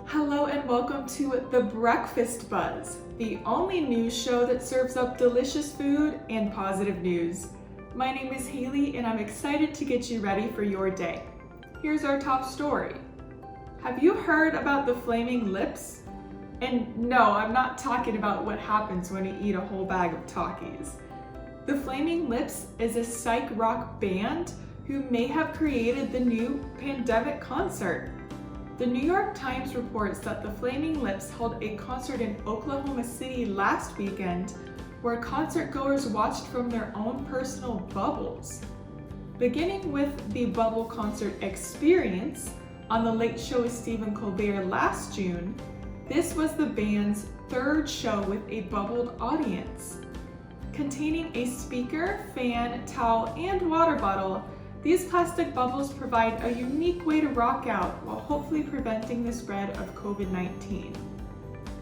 Hello and welcome to The Breakfast Buzz, the only news show that serves up delicious food and positive news. My name is Haley and I'm excited to get you ready for your day. Here's our top story. Have you heard about the flaming lips? And no, I'm not talking about what happens when you eat a whole bag of Takis. The Flaming Lips is a psych rock band who may have created the new pandemic concert. The New York Times reports that the Flaming Lips held a concert in Oklahoma City last weekend where concertgoers watched from their own personal bubbles. Beginning with the bubble concert experience on The Late Show with Stephen Colbert last June, this was the band's third show with a bubbled audience. Containing a speaker, fan, towel, and water bottle, these plastic bubbles provide a unique way to rock out while hopefully preventing the spread of COVID-19.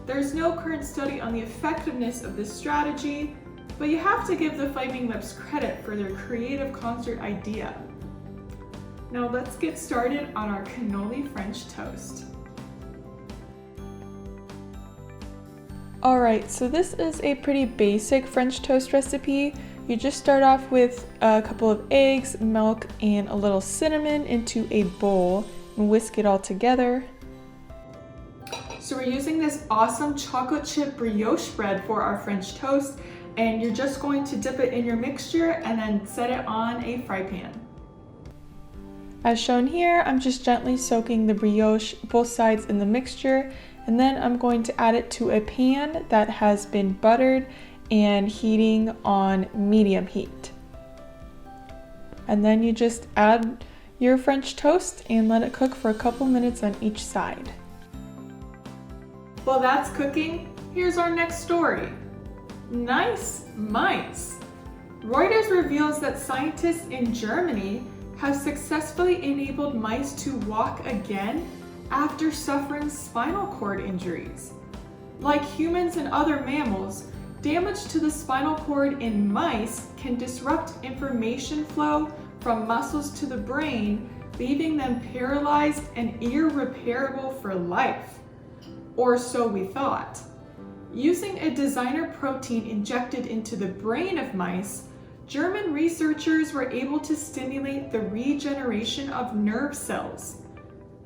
There's no current study on the effectiveness of this strategy, but you have to give the Flaming Lips credit for their creative concert idea. Now let's get started on our cannoli French toast. Alright, so this is a pretty basic French toast recipe. You just start off with a couple of eggs, milk, and a little cinnamon into a bowl and whisk it all together. So we're using this awesome chocolate chip brioche bread for our French toast, and you're just going to dip it in your mixture and then set it on a fry pan. As shown here, I'm just gently soaking the brioche both sides in the mixture, and then I'm going to add it to a pan that has been buttered and heating on medium heat. And then you just add your French toast and let it cook for a couple minutes on each side. While that's cooking, here's our next story. Nice mice. Reuters reveals that scientists in Germany have successfully enabled mice to walk again after suffering spinal cord injuries. Like humans and other mammals, damage to the spinal cord in mice can disrupt information flow from muscles to the brain, leaving them paralyzed and irreparable for life. Or so we thought. Using a designer protein injected into the brain of mice, German researchers were able to stimulate the regeneration of nerve cells.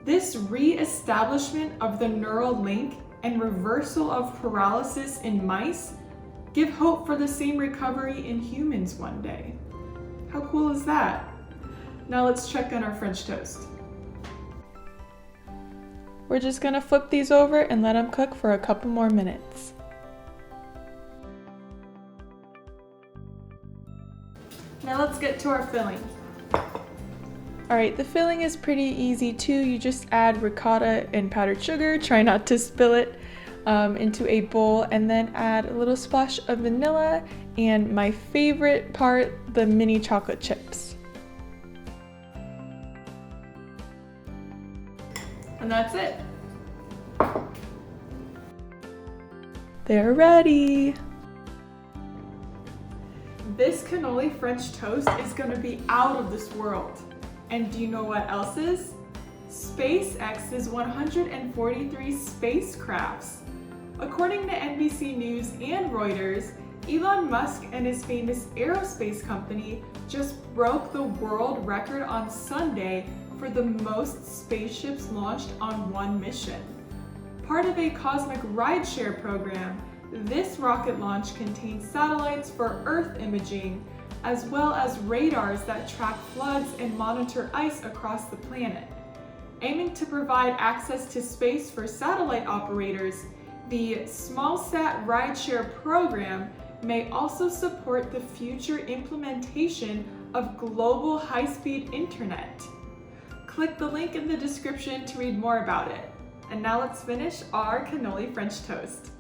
This re-establishment of the neural link and reversal of paralysis in mice give hope for the same recovery in humans one day. How cool is that? Now let's check on our French toast. We're just gonna flip these over and let them cook for a couple more minutes. Now let's get to our filling. Alright, the filling is pretty easy too. You just add ricotta and powdered sugar, try not to spill it, into a bowl, and then add a little splash of vanilla and my favorite part, the mini chocolate chips. And that's it. They're ready! This cannoli French toast is going to be out of this world. And do you know what else is? SpaceX's 143 spacecrafts. According to NBC News and Reuters, Elon Musk and his famous aerospace company just broke the world record on Sunday for the most spaceships launched on one mission. Part of a cosmic rideshare program, this rocket launch contains satellites for Earth imaging, as well as radars that track floods and monitor ice across the planet. Aiming to provide access to space for satellite operators, the SmallSat rideshare program may also support the future implementation of global high-speed internet. Click the link in the description to read more about it. And now let's finish our cannoli French toast.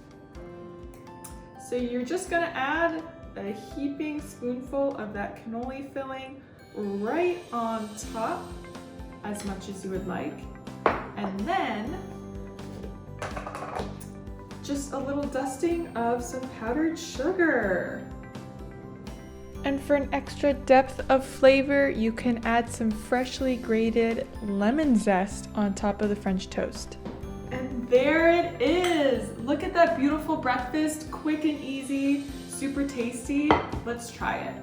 So you're just gonna add a heaping spoonful of that cannoli filling right on top, as much as you would like. And then just a little dusting of some powdered sugar. And for an extra depth of flavor, you can add some freshly grated lemon zest on top of the French toast. And there it is. Look at that beautiful breakfast, quick and easy, super tasty. Let's try it.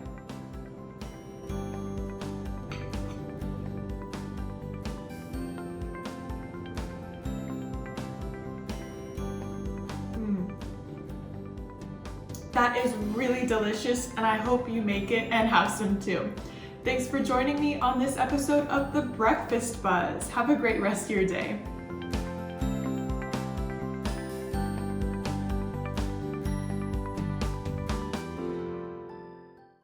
That is really delicious, and I hope you make it and have some too. Thanks for joining me on this episode of The Breakfast Buzz. Have a great rest of your day.